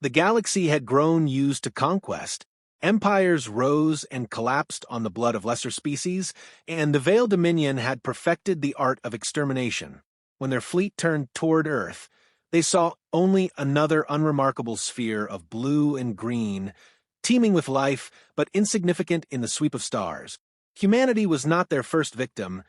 The galaxy had grown used to conquest. Empires rose and collapsed on the blood of lesser species, and the Veiled Dominion had perfected the art of extermination. When their fleet turned toward Earth, they saw only another unremarkable sphere of blue and green, teeming with life, but insignificant in the sweep of stars. Humanity was not their first victim,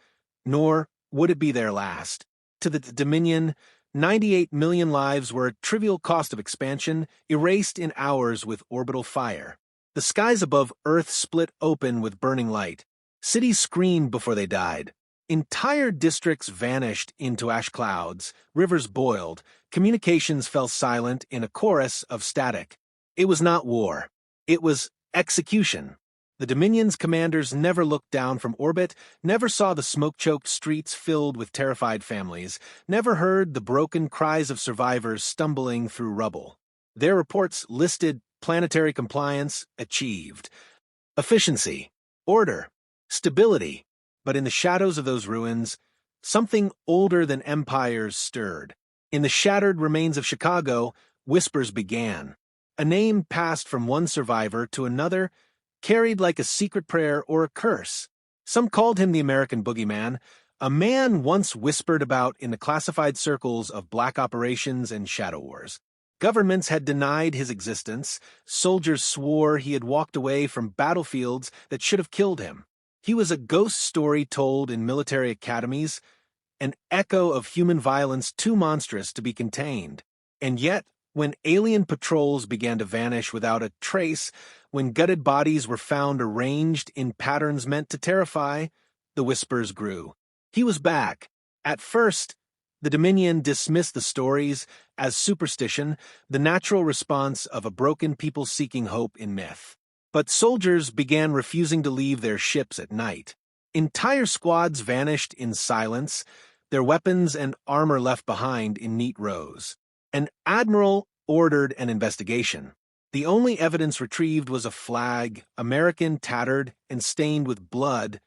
nor would it be their last. To the Dominion, 98 million lives were a trivial cost of expansion, erased in hours with orbital fire. The skies above Earth split open with burning light. Cities screamed before they died. Entire districts vanished into ash clouds, rivers boiled, communications fell silent in a chorus of static. It was not war. It was execution. The Dominion's commanders never looked down from orbit, never saw the smoke-choked streets filled with terrified families, never heard the broken cries of survivors stumbling through rubble. Their reports listed planetary compliance achieved, efficiency, order, stability. But in the shadows of those ruins, something older than empires stirred. In the shattered remains of Chicago, whispers began. A name passed from one survivor to another, carried like a secret prayer or a curse. Some called him the American Boogeyman, a man once whispered about in the classified circles of black operations and shadow wars. Governments had denied his existence. Soldiers swore he had walked away from battlefields that should have killed him. He was a ghost story told in military academies, an echo of human violence too monstrous to be contained. And yet, when alien patrols began to vanish without a trace, when gutted bodies were found arranged in patterns meant to terrify, the whispers grew. He was back. At first, the Dominion dismissed the stories as superstition, the natural response of a broken people seeking hope in myth. But soldiers began refusing to leave their ships at night. Entire squads vanished in silence, their weapons and armor left behind in neat rows. An admiral ordered an investigation. The only evidence retrieved was a flag, American, tattered and stained with blood,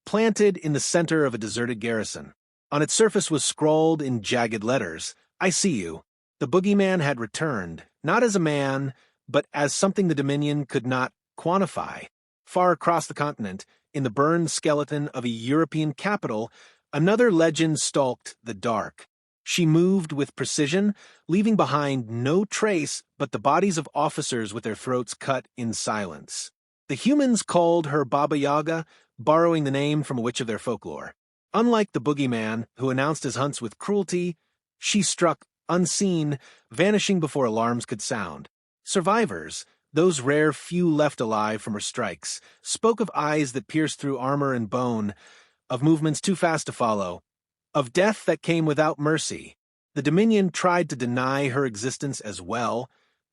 planted in the center of a deserted garrison. On its surface was scrawled in jagged letters, "I see you." The Boogeyman had returned, not as a man, but as something the Dominion could not quantify. Far across the continent, in the burned skeleton of a European capital, another legend stalked the dark. She moved with precision, leaving behind no trace but the bodies of officers with their throats cut in silence. The humans called her Baba Yaga, borrowing the name from a witch of their folklore. Unlike the Boogeyman, who announced his hunts with cruelty, she struck unseen, vanishing before alarms could sound. Survivors, those rare few left alive from her strikes, spoke of eyes that pierced through armor and bone, of movements too fast to follow, of death that came without mercy. The Dominion tried to deny her existence as well,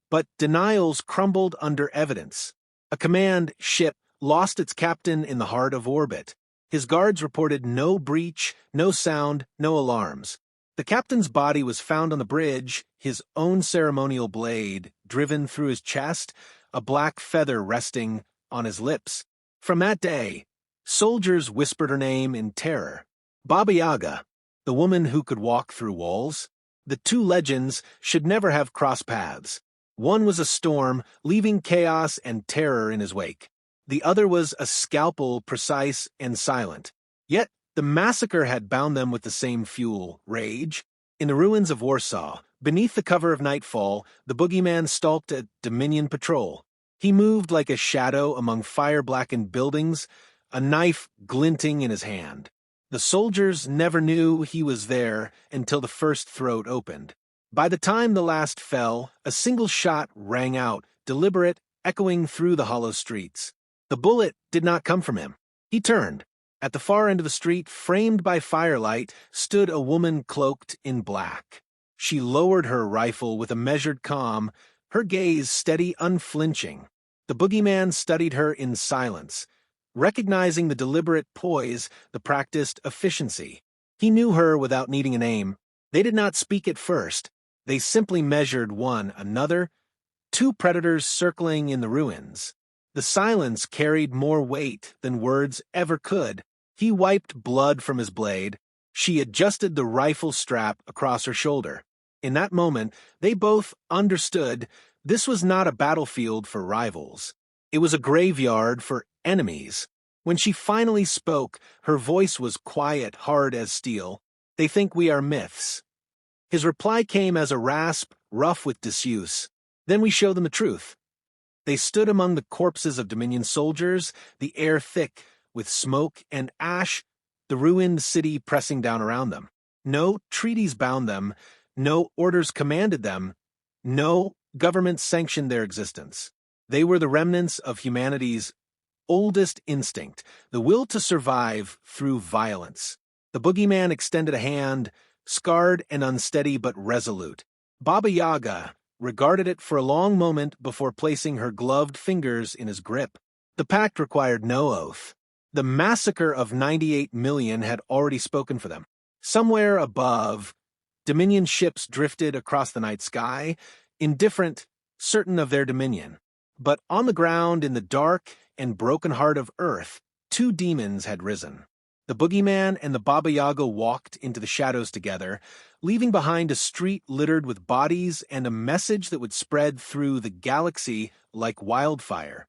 but denials crumbled under evidence. A command ship lost its captain in the heart of orbit. His guards reported no breach, no sound, no alarms. The captain's body was found on the bridge, his own ceremonial blade driven through his chest, a black feather resting on his lips. From that day, soldiers whispered her name in terror. Baba Yaga, the woman who could walk through walls. The two legends should never have crossed paths. One was a storm, leaving chaos and terror in his wake. The other was a scalpel, precise and silent. Yet the massacre had bound them with the same fuel, rage. In the ruins of Warsaw, beneath the cover of nightfall, the Boogeyman stalked a Dominion patrol. He moved like a shadow among fire-blackened buildings, a knife glinting in his hand. The soldiers never knew he was there until the first throat opened. By the time the last fell, a single shot rang out, deliberate, echoing through the hollow streets. The bullet did not come from him. He turned. At the far end of the street, framed by firelight, stood a woman cloaked in black. She lowered her rifle with a measured calm, her gaze steady, unflinching. The Boogeyman studied her in silence, recognizing the deliberate poise, the practiced efficiency. He knew her without needing a name. They did not speak at first. They simply measured one another, two predators circling in the ruins. The silence carried more weight than words ever could. He wiped blood from his blade. She adjusted the rifle strap across her shoulder. In that moment, they both understood This was not a battlefield for rivals. It was a graveyard for enemies. When she finally spoke, her voice was quiet, hard as steel. "They think we are myths." His reply came as a rasp, rough with disuse. "Then we show them the truth." They stood among the corpses of Dominion soldiers, the air thick with smoke and ash, the ruined city pressing down around them. No treaties bound them, no orders commanded them, no government sanctioned their existence. They were the remnants of humanity's oldest instinct, the will to survive through violence. The boogeyman extended a hand, scarred and unsteady but resolute. Baba Yaga regarded it for a long moment before placing her gloved fingers in his grip. The pact required no oath. The massacre of 98 million had already spoken for them. Somewhere above, Dominion ships drifted across the night sky, indifferent, certain of their dominion. But on the ground in the dark and broken heart of Earth, two demons had risen. The boogeyman and the Baba Yaga walked into the shadows together, leaving behind a street littered with bodies and a message that would spread through the galaxy like wildfire.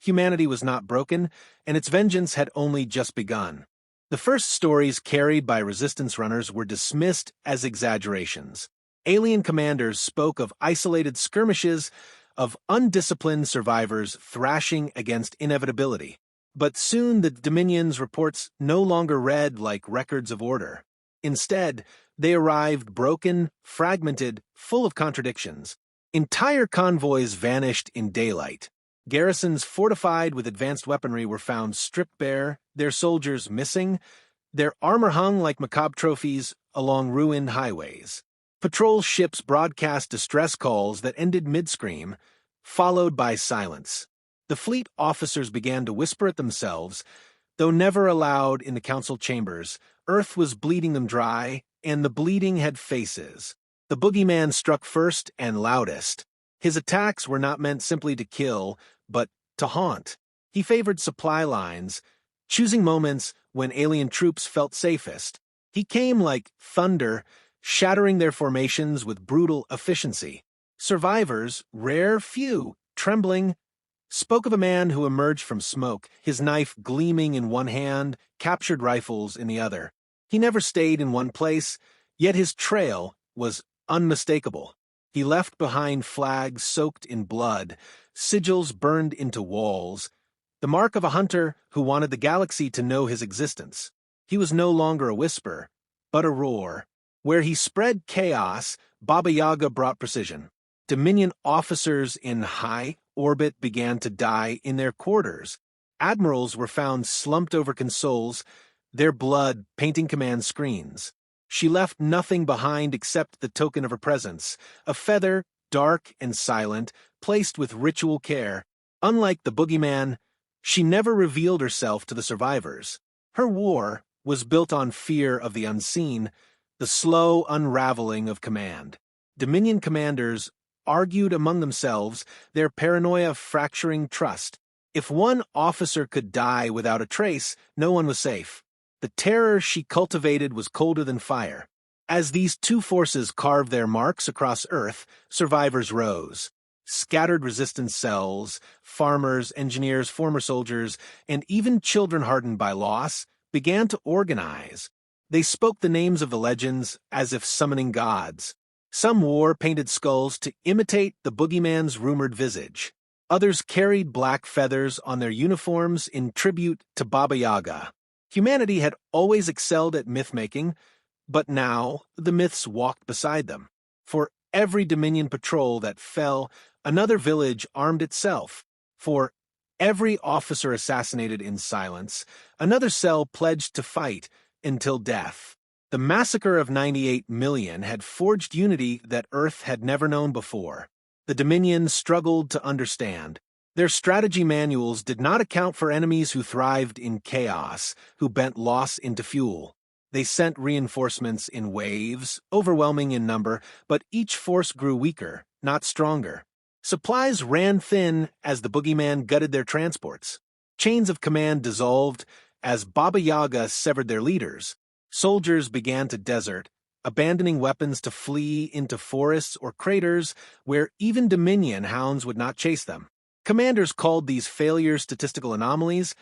Humanity was not broken, and its vengeance had only just begun. The first stories carried by resistance runners were dismissed as exaggerations. Alien commanders spoke of isolated skirmishes, of undisciplined survivors thrashing against inevitability. But soon the Dominion's reports no longer read like records of order. Instead, they arrived broken, fragmented, full of contradictions. Entire convoys vanished in daylight. Garrisons fortified with advanced weaponry were found stripped bare, their soldiers missing, their armor hung like macabre trophies along ruined highways. Patrol ships broadcast distress calls that ended mid-scream, followed by silence. The fleet officers began to whisper at themselves, though never aloud in the council chambers. Earth was bleeding them dry, and the bleeding had faces. The boogeyman struck first and loudest. His attacks were not meant simply to kill, but to haunt. He favored supply lines, choosing moments when alien troops felt safest. He came like thunder, shattering their formations with brutal efficiency. Survivors, rare few, trembling, spoke of a man who emerged from smoke, his knife gleaming in one hand, captured rifles in the other. He never stayed in one place, yet his trail was unmistakable. He left behind flags soaked in blood, sigils burned into walls, the mark of a hunter who wanted the galaxy to know his existence. He was no longer a whisper, but a roar. Where he spread chaos, Baba Yaga brought precision. Dominion officers in high orbit began to die in their quarters. Admirals were found slumped over consoles, their blood painting command screens. She left nothing behind except the token of her presence, a feather, dark and silent, placed with ritual care. Unlike the boogeyman, she never revealed herself to the survivors. Her war was built on fear of the unseen, the slow unraveling of command. Dominion commanders argued among themselves, their paranoia fracturing trust. If one officer could die without a trace, no one was safe. The terror she cultivated was colder than fire. As these two forces carved their marks across Earth, survivors rose. Scattered resistance cells, farmers, engineers, former soldiers, and even children hardened by loss began to organize. They spoke the names of the legends as if summoning gods. Some wore painted skulls to imitate the boogeyman's rumored visage. Others carried black feathers on their uniforms in tribute to Baba Yaga. Humanity had always excelled at myth-making, but now the myths walked beside them. For every Dominion patrol that fell, another village armed itself. For every officer assassinated in silence, another cell pledged to fight until death. The massacre of 98 million had forged unity that Earth had never known before. The Dominion struggled to understand. Their strategy manuals did not account for enemies who thrived in chaos, who bent loss into fuel. They sent reinforcements in waves, overwhelming in number, but each force grew weaker, not stronger. Supplies ran thin as the boogeyman gutted their transports. Chains of command dissolved as Baba Yaga severed their leaders. Soldiers began to desert, abandoning weapons to flee into forests or craters where even Dominion hounds would not chase them. Commanders called these failures statistical anomalies,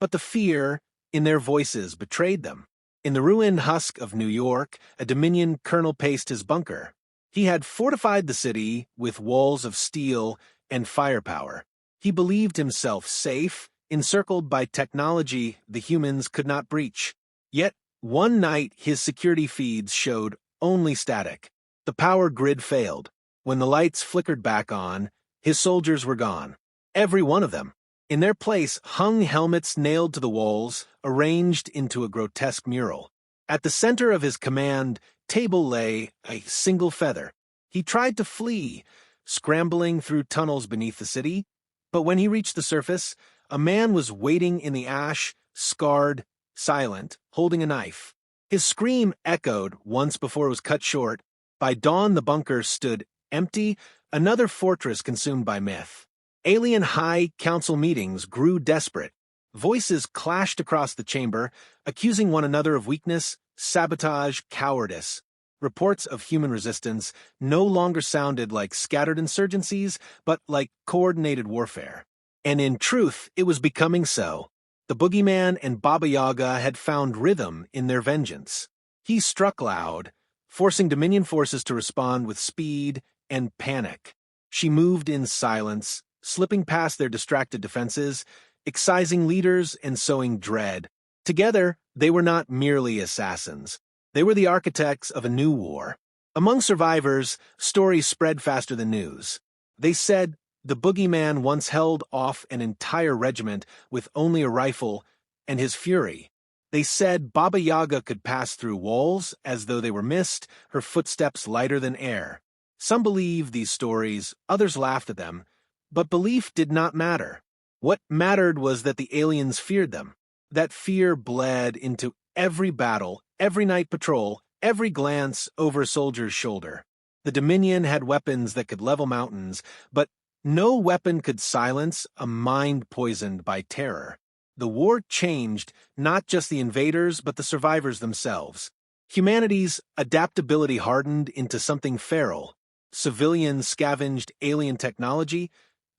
but the fear in their voices betrayed them. In the ruined husk of New York, a Dominion colonel paced his bunker. He had fortified the city with walls of steel and firepower. He believed himself safe, encircled by technology the humans could not breach. Yet, one night his security feeds showed only static. The power grid failed. When the lights flickered back on, his soldiers were gone. Every one of them. In their place hung helmets nailed to the walls, arranged into a grotesque mural. At the center of his command table lay a single feather. He tried to flee, scrambling through tunnels beneath the city, but when he reached the surface, a man was waiting in the ash, scarred, silent, holding a knife. His scream echoed once before it was cut short. By dawn, the bunker stood empty, another fortress consumed by myth. Alien High Council meetings grew desperate. Voices clashed across the chamber, accusing one another of weakness, sabotage, cowardice. Reports of human resistance no longer sounded like scattered insurgencies, but like coordinated warfare. And in truth, it was becoming so. The Boogeyman and Baba Yaga had found rhythm in their vengeance. He struck loud, forcing Dominion forces to respond with speed and panic. She moved in silence, slipping past their distracted defenses, excising leaders and sowing dread. Together, they were not merely assassins. They were the architects of a new war. Among survivors, stories spread faster than news. They said the Boogeyman once held off an entire regiment with only a rifle and his fury. They said Baba Yaga could pass through walls as though they were mist, her footsteps lighter than air. Some believed these stories, others laughed at them, but belief did not matter. What mattered was that the aliens feared them. That fear bled into every battle, every night patrol, every glance over a soldier's shoulder. The Dominion had weapons that could level mountains, but no weapon could silence a mind poisoned by terror. The war changed not just the invaders, but the survivors themselves. Humanity's adaptability hardened into something feral. Civilians scavenged alien technology,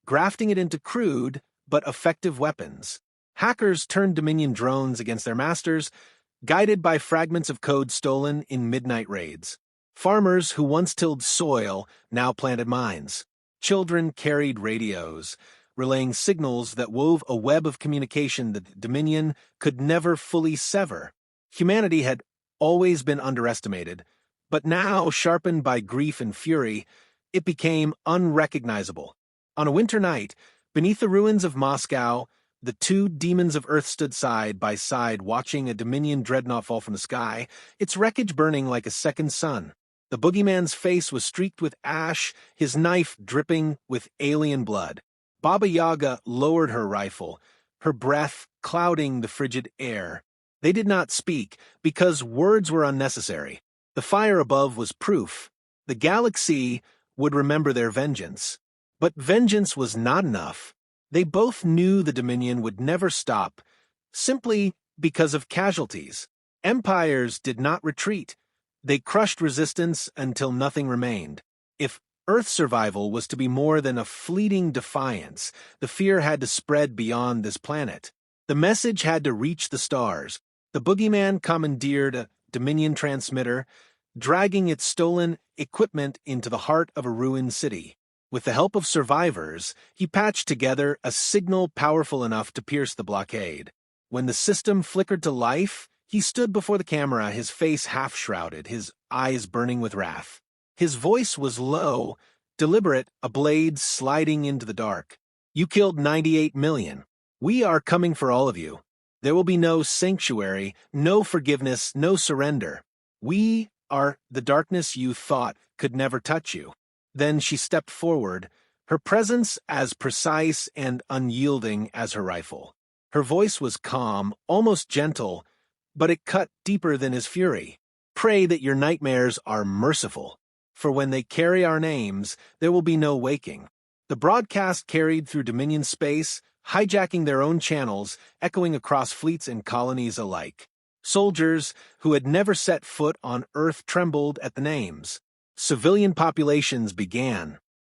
grafting it into crude but effective weapons. Hackers turned Dominion drones against their masters, guided by fragments of code stolen in midnight raids. Farmers who once tilled soil now planted mines. Children carried radios, relaying signals that wove a web of communication that Dominion could never fully sever. Humanity had always been underestimated, but now, sharpened by grief and fury, it became unrecognizable. On a winter night, beneath the ruins of Moscow, the two demons of Earth stood side by side watching a Dominion dreadnought fall from the sky, its wreckage burning like a second sun. The Boogeyman's face was streaked with ash, his knife dripping with alien blood. Baba Yaga lowered her rifle, her breath clouding the frigid air. They did not speak, because words were unnecessary. The fire above was proof. The galaxy would remember their vengeance. But vengeance was not enough. They both knew the Dominion would never stop, simply because of casualties. Empires did not retreat. They crushed resistance until nothing remained. If Earth survival was to be more than a fleeting defiance, the fear had to spread beyond this planet. The message had to reach the stars. The Boogeyman commandeered a Dominion transmitter, dragging its stolen equipment into the heart of a ruined city. With the help of survivors, he patched together a signal powerful enough to pierce the blockade. When the system flickered to life, he stood before the camera, his face half-shrouded, his eyes burning with wrath. His voice was low, deliberate, a blade sliding into the dark. You killed 98 million. We are coming for all of you. There will be no sanctuary, no forgiveness, no surrender. We are the darkness you thought could never touch you. Then she stepped forward, her presence as precise and unyielding as her rifle. Her voice was calm, almost gentle, but it cut deeper than his fury. Pray that your nightmares are merciful, for when they carry our names, there will be no waking. The broadcast carried through Dominion space, hijacking their own channels, echoing across fleets and colonies alike. Soldiers who had never set foot on Earth trembled at the names. Civilian populations began,